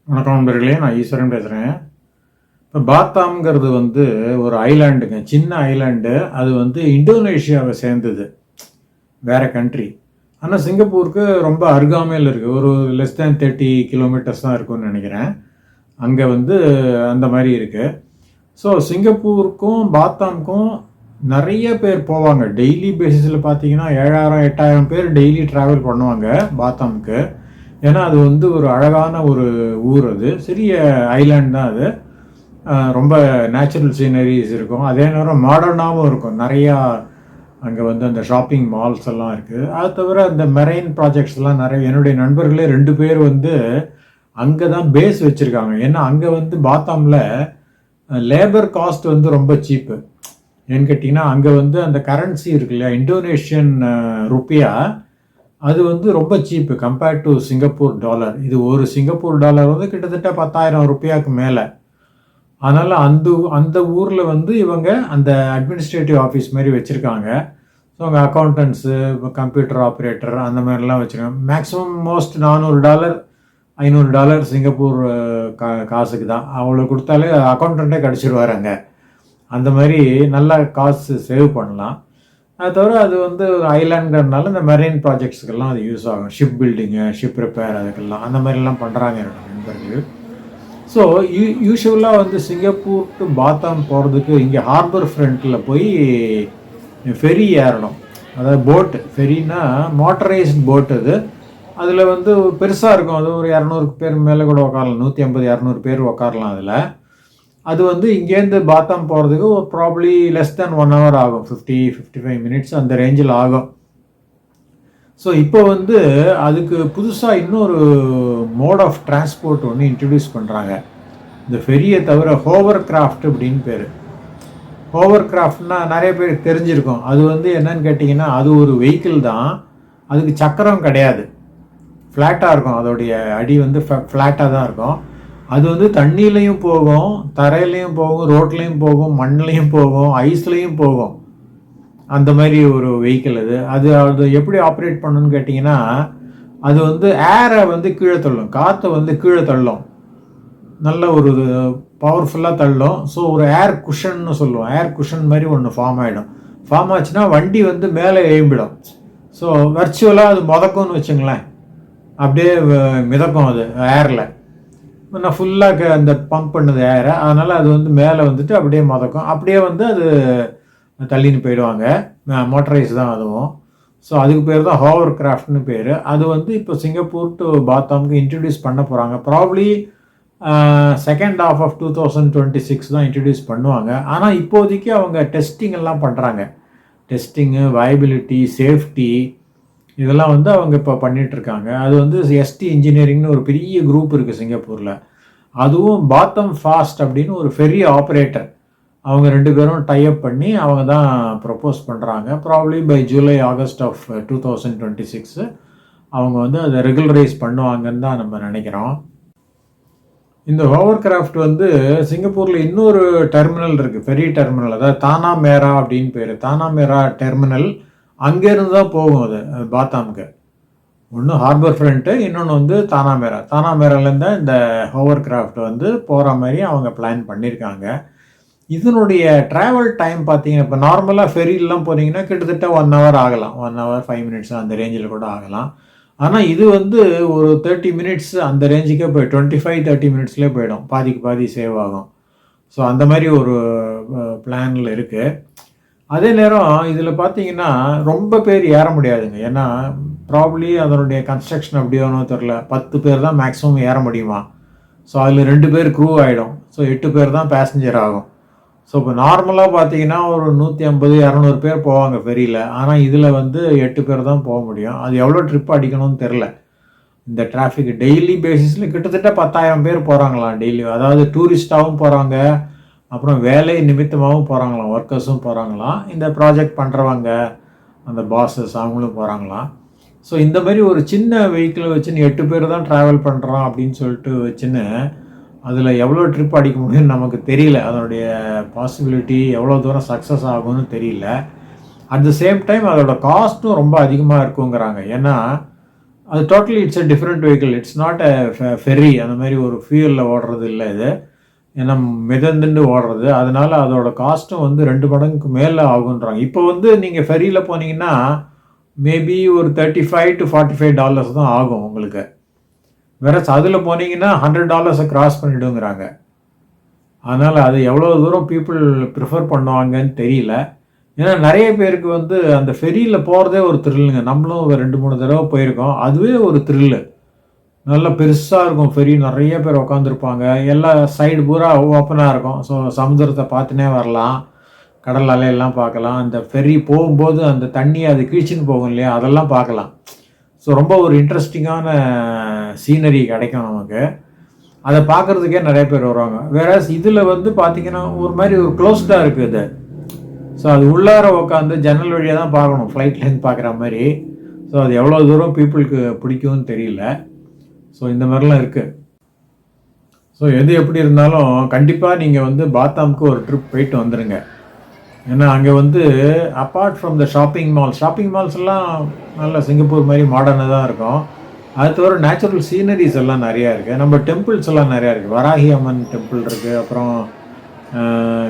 வணக்கம் நண்பர்களே, நான் ஈஸ்வரன் பேசுகிறேன். இப்போ பாத்தாம்ங்கிறது ஒரு ஐலாண்டுங்க, சின்ன ஐலாண்டு. அது இந்தோனேஷியாவை சேர்ந்தது, வேற கண்ட்ரி. ஆனால் சிங்கப்பூருக்கு ரொம்ப அருகாமையில் இருக்குது. ஒரு லெஸ் தேன் 30 கிலோமீட்டர்ஸ் தான் இருக்கும்னு நினைக்கிறேன். அங்கே அந்த மாதிரி இருக்குது. ஸோ சிங்கப்பூருக்கும் பாத்தாமுக்கும் நிறைய பேர் போவாங்க. டெய்லி பேசிஸில் பார்த்தீங்கன்னா 7000-8000 பேர் டெய்லி ட்ராவல் பண்ணுவாங்க பாத்தாமுக்கு. ஏன்னா அது ஒரு அழகான ஒரு ஊர். அது சிறிய ஐலாண்ட் தான். அது ரொம்ப நேச்சுரல் சீனரிஸ் இருக்கும். அதே நேரம் மாடர்னாகவும் இருக்கும். நிறையா அங்கே அந்த ஷாப்பிங் மால்ஸ் எல்லாம் இருக்குது. அது தவிர அந்த மெரைன் ப்ராஜெக்ட்ஸ்லாம் நிறைய. என்னுடைய நண்பர்களே 2 பேர் அங்கே தான் பேஸ் வச்சுருக்காங்க. ஏன்னா அங்கே பாத்தாமில் லேபர் காஸ்ட் ரொம்ப சீப்பு. ஏன்னு கேட்டிங்கன்னா அங்கே அந்த கரன்சி இருக்கு இல்லையா, இந்தோனேஷியன் ருப்பியா, அது ரொம்ப சீப்பு கம்பேர்ட் டு சிங்கப்பூர் டாலர். இது ஒரு சிங்கப்பூர் டாலர் கிட்டத்தட்ட 10,000 ரூபாய்க்கு மேலே. அதனால் அந்த ஊரில் இவங்க அந்த அட்மினிஸ்ட்ரேட்டிவ் ஆஃபீஸ் மாதிரி வச்சுருக்காங்க. ஸோ அங்கே அக்கௌண்டன்ஸு, கம்ப்யூட்டர் ஆப்ரேட்டர் அந்த மாதிரிலாம் வச்சுருக்காங்க. மேக்ஸிமம் மோஸ்ட் $400 $500 சிங்கப்பூர் காசுக்கு தான். அவ்வளோ கொடுத்தாலே அக்கௌண்டண்ட்டே கிடச்சிடுவார் அங்கே. அந்த மாதிரி நல்லா காசு சேவ் பண்ணலாம். அது தவிர அது ஒரு ஐலாண்டுனால இந்த மெரைன் ப்ராஜெக்ட்ஸுக்கெல்லாம் அது யூஸ் ஆகும். ஷிப் பில்டிங்கு, ஷிப் ரிப்பேர், அதுக்கெல்லாம் அந்த மாதிரிலாம் பண்ணுறாங்க என்னோட நண்பர்கள். ஸோ யூஸ்வலாக சிங்கப்பூர் டு பாத்தாம் போகிறதுக்கு இங்கே ஹார்பர் ஃப்ரண்ட்டில் போய் ஃபெரி ஏறணும். அதாவது போட்டு, ஃபெரினா மோட்டரைஸ்ட் போட். அது அதில் பெருசாக இருக்கும். அது ஒரு 200 பேர் மேலே கூட உட்காரலாம். 150-200 பேர் உட்காரலாம் அதில். அது இங்கேருந்து பாத்தாம் போகிறதுக்கு ப்ராப்ளி லெஸ் தேன் 1 hour ஆகும். 50-55 minutes அந்த ரேஞ்சில் ஆகும். ஸோ இப்போ அதுக்கு புதுசாக இன்னொரு மோட் ஆஃப் டிரான்ஸ்போர்ட் ஒன்று இன்ட்ரடியூஸ் பண்ணுறாங்க. இந்த ஃபெரியை தவிர ஹோவர் கிராஃப்ட் அப்படின்னு பேர். ஹோவர் கிராஃப்ட்னா நிறைய பேருக்கு தெரிஞ்சிருக்கும். அது என்னன்னு கேட்டிங்கன்னா அது ஒரு வெஹிக்கிள் தான். அதுக்கு சக்கரம் கிடையாது, ஃப்ளாட்டாக இருக்கும். அதோடைய அடி ஃப்ளாட்டாக தான் இருக்கும். அது தண்ணியிலையும் போகும், தரையிலையும் போகும், ரோட்லேயும் போகும், மண்ணிலையும் போகும், ஐஸ்லேயும் போகும். அந்த மாதிரி ஒரு வெஹிக்கிள் அது. அது எப்படி ஆப்ரேட் பண்ணணும்னு கேட்டிங்கன்னா அது ஏரை கீழே தள்ளும், காற்றை கீழே தள்ளும், நல்ல ஒரு பவர்ஃபுல்லாக தள்ளும். ஸோ ஒரு ஏர் குஷன்னு சொல்லுவோம். ஏர் குஷன் மாதிரி ஒன்று ஃபார்ம் ஆகிடும். ஃபார்ம் ஆச்சுன்னா வண்டி மேலே எழும்பிடும். ஸோ வர்ச்சுவலாக அது மிதக்கும்னு வச்சுங்களேன். அப்படியே மிதக்கும் அது ஏரில். நான் ஃபுல்லாக அந்த பம்ப் பண்ணுது ஏரை. அதனால் அது மேலே அப்படியே மிதக்கும். அப்படியே அது தள்ளின்னு போயிடுவாங்க. மோட்டரைஸ் தான் அதுவும். ஸோ அதுக்கு பேர் தான் ஹோவர் கிராஃப்ட்னு பேர். அது இப்போ சிங்கப்பூர் டு பாத்தாமுக்கு இன்ட்ரடியூஸ் பண்ண போகிறாங்க. ப்ராப்ளி செகண்ட் ஹாஃப் ஆஃப் 2026 தான் இன்ட்ரடியூஸ் பண்ணுவாங்க. ஆனால் இப்போதைக்கு அவங்க டெஸ்டிங் எல்லாம் பண்ணுறாங்க. டெஸ்டிங்கு, வயபிலிட்டி, சேஃப்டி, இதெல்லாம் அவங்க இப்போ பண்ணிகிட்ருக்காங்க. அது எஸ்டி இன்ஜினியரிங்னு ஒரு பெரிய குரூப் இருக்குது சிங்கப்பூரில். அதுவும் பாத்தம் ஃபாஸ்ட் அப்படின்னு ஒரு ஃபெரி ஆப்ரேட்டர், அவங்க 2 பேரும் டைப் பண்ணி அவங்க தான் ப்ரப்போஸ் பண்ணுறாங்க. Probably by July August of 2026 அவங்க அதை ரெகுலரைஸ் பண்ணுவாங்கன்னு தான் நம்ம நினைக்கிறோம். இந்த ஹோவர் கிராஃப்ட் சிங்கப்பூரில் இன்னொரு டெர்மினல் இருக்குது, ஃபெரி டெர்மினல். அதாவது தானா மேரா அப்படின்னு பேர். தானா மேரா டெர்மினல். அங்கேருந்து தான் போகும் அது பாத்தாமுக்கு. ஒன்று ஹார்பர் ஃப்ரண்ட்டு, இன்னொன்று தானாமேரா. தானாமேராலேருந்து இந்த ஹோவர் கிராஃப்ட் போகிற மாதிரி அவங்க பிளான் பண்ணியிருக்காங்க. இதனுடைய ட்ராவல் டைம் பார்த்தீங்கன்னா, இப்போ நார்மலாக ஃபெரிலாம் போனீங்கன்னா கிட்டத்தட்ட 1 hour ஆகலாம். 1 hour 5 minutes அந்த ரேஞ்சில் கூட ஆகலாம். ஆனால் இது ஒரு 30 minutes அந்த ரேஞ்சுக்கே போய் 25-30 minutesலேயே போயிடும். பாதிக்கு பாதி சேவ் ஆகும். ஸோ அந்த மாதிரி ஒரு பிளானில் இருக்குது. அதே நேரம் இதில் பார்த்தீங்கன்னா ரொம்ப பேர் ஏற முடியாதுங்க. ஏன்னா ப்ராப்ளி அதனுடைய கன்ஸ்ட்ரக்ஷன் அப்படியோனோ தெரில, 10 பேர் தான் மேக்ஸிமம் ஏற முடியுமா. ஸோ அதில் 2 பேர் க்ரூ ஆகிடும். ஸோ 8 பேர் தான் பேசஞ்சர் ஆகும். ஸோ இப்போ நார்மலாக பார்த்தீங்கன்னா ஒரு 150-200 பேர் போவாங்க ஃபெரியில். ஆனால் இதில் 8 பேர் தான் போக முடியும். அது எவ்வளோ ட்ரிப் அடிக்கணும்னு தெரில. இந்த டிராஃபிக் டெய்லி பேசிஸில் கிட்டத்தட்ட 10,000 பேர் போகிறாங்களாம் டெய்லி. அதாவது டூரிஸ்டாகவும் போகிறாங்க, அப்புறம் வேலை நிமித்தமாகவும் போகிறாங்களாம், ஒர்க்கர்ஸும் போகிறாங்களாம், இந்த ப்ராஜெக்ட் பண்ணுறவங்க, அந்த பாஸஸ் அவங்களும் போகிறாங்களாம். ஸோ இந்த மாதிரி ஒரு சின்ன வெஹிக்கிளை வச்சுன்னு 8 பேர் தான் ட்ராவல் பண்ணுறோம் அப்படின்னு சொல்லிட்டு வச்சுன்னு அதில் எவ்வளோ ட்ரிப் அடிக்க முடியும்னு நமக்கு தெரியல. அதனுடைய பாசிபிலிட்டி எவ்வளோ தூரம் சக்ஸஸ் ஆகும்னு தெரியல. அட் த சேம் டைம் அதோட காஸ்ட்டும் ரொம்ப அதிகமாக இருக்குங்கிறாங்க. ஏன்னா அது totally it's a different vehicle. It's not a ferry, அந்த மாதிரி ஒரு ஃபியூலில் ஓடுறது இல்லை இது. ஏன்னா மிதந்துண்டு ஓடுறது, அதனால அதோட காஸ்ட்டும் வந்து 2 மடங்குக்கு மேலே ஆகுன்றாங்க. இப்போ வந்து நீங்கள் ஃபெரியில் போனீங்கன்னா மேபி ஒரு $35 to $45 தான் ஆகும் உங்களுக்கு. வேற அதில் போனீங்கன்னா $100 கிராஸ் பண்ணிவிடுங்கிறாங்க. அதனால் அது எவ்வளோ தூரம் பீப்புள் ப்ரிஃபர் பண்ணுவாங்கன்னு தெரியல. ஏன்னா நிறைய பேருக்கு வந்து அந்த ஃபெரியில் போகிறதே ஒரு த்ரில்லுங்க. நம்மளும் ஒரு 2-3 தடவை போயிருக்கோம். அதுவே ஒரு த்ரில்லு. நல்லா பெருசாக இருக்கும் ஃபெரி, நிறைய பேர் உட்காந்துருப்பாங்க. எல்லா சைடு பூரா ஓப்பனாக இருக்கும். ஸோ சமுத்திரத்தை பார்த்துனே வரலாம், கடல் அலையெல்லாம் பார்க்கலாம். அந்த ஃபெரி போகும்போது அந்த தண்ணியை அது கீழ்ச்சின்னு போகும் இல்லையா, அதெல்லாம் பார்க்கலாம். ஸோ ரொம்ப ஒரு இன்ட்ரெஸ்டிங்கான சீனரி கிடைக்கும் நமக்கு. அதை பார்க்குறதுக்கே நிறைய பேர் வருவாங்க. வேற இதில் வந்து பார்த்தீங்கன்னா ஒரு மாதிரி ஒரு க்ளோஸ்டாக இருக்குது இது. ஸோ அது உள்ளார உட்காந்து ஜன்னல் வழியாக தான் பார்க்கணும், ஃப்ளைட்லேருந்து பார்க்குற மாதிரி. ஸோ அது எவ்வளோ தூரம் பீப்புளுக்கு பிடிக்கும்னு தெரியல. ஸோ இந்த மாதிரிலாம் இருக்குது. ஸோ எது எப்படி இருந்தாலும் கண்டிப்பாக நீங்கள் வந்து பாத்தாமுக்கு ஒரு ட்ரிப் போயிட்டு வந்துடுங்க. ஏன்னா அங்கே வந்து apart from the shopping malls எல்லாம் நல்ல சிங்கப்பூர் மாதிரி மாடர்னாக தான் இருக்கும். அது தவிர நேச்சுரல் சீனரிஸ் எல்லாம் நிறையா இருக்குது. நம்ம டெம்பிள்ஸ் எல்லாம் நிறையா இருக்குது. வராகி அம்மன் டெம்பிள் இருக்குது, அப்புறம்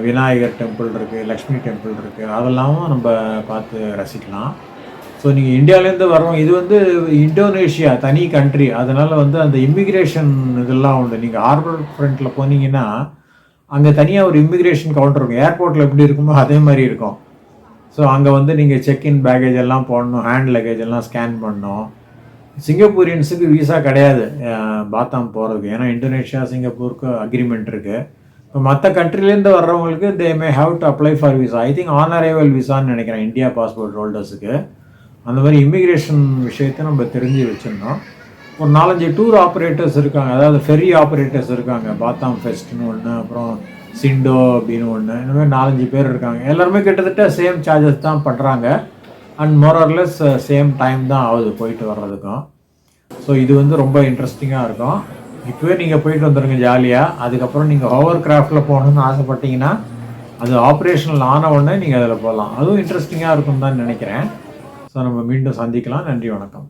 விநாயகர் டெம்பிள் இருக்குது, லக்ஷ்மி டெம்பிள் இருக்குது. அதெல்லாம் நம்ம பார்த்து ரசிக்கலாம். ஸோ நீங்கள் இந்தியாவிலேருந்து வரோம், இது வந்து இந்தோனேஷியா தனி கண்ட்ரி, அதனால் வந்து அந்த இமிக்ரேஷன் இதெல்லாம் உண்டு. நீங்கள் ஹார்பர் ஃப்ரண்ட்டில் போனீங்கன்னா அங்கே தனியாக ஒரு இமிக்ரேஷன் கவுண்டர் இருக்கும். ஏர்போர்ட்டில் எப்படி இருக்குமோ அதே மாதிரி இருக்கும். ஸோ அங்கே வந்து நீங்கள் செக்இன் பேக்கேஜ் எல்லாம் போடணும், ஹேண்ட் லக்கேஜ் எல்லாம் ஸ்கேன் பண்ணணும். சிங்கப்பூரியன்ஸுக்கு விசா கிடையாது பாத்தாம் போகிறதுக்கு, ஏன்னா இந்தோனேஷியா சிங்கப்பூருக்கு அக்ரிமெண்ட் இருக்குது. இப்போ மற்ற கண்ட்ரிலேருந்து வர்றவங்களுக்கு they may have to apply for visa. I think on arrival விசான்னு நினைக்கிறேன் இந்தியா பாஸ்போர்ட் ஹோல்டர்ஸுக்கு. அந்த மாதிரி இமிக்ரேஷன் விஷயத்தை நம்ம தெரிஞ்சு வச்சுருந்தோம். ஒரு 4-5 டூர் ஆப்ரேட்டர்ஸ் இருக்காங்க, அதாவது ஃபெரி ஆப்ரேட்டர்ஸ் இருக்காங்க. பாத்தாம் ஃபெஸ்ட்னு ஒன்று, அப்புறம் சிண்டோ அப்படின்னு ஒன்று, இந்த மாதிரி 4-5 பேர் இருக்காங்க. எல்லாருமே கிட்டத்தட்ட சேம் சார்ஜஸ் தான் பண்ணுறாங்க. அண்ட் மோரர்லெஸ் சேம் டைம் தான் ஆகுது போயிட்டு வர்றதுக்கும். ஸோ இது வந்து ரொம்ப இன்ட்ரெஸ்டிங்காக இருக்கும். இப்போவே நீங்கள் போயிட்டு வந்துடுங்க ஜாலியாக. அதுக்கப்புறம் நீங்கள் ஹோவர் கிராஃப்டில் போகணுன்னு ஆசைப்பட்டீங்கன்னா அது ஆப்ரேஷனல் ஆன உடனே நீங்கள் அதில் போகலாம். அதுவும் இன்ட்ரெஸ்டிங்காக இருக்கும்னு தான் நினைக்கிறேன். ஸோ நம்ம மீண்டும் சந்திக்கலாம். நன்றி, வணக்கம்.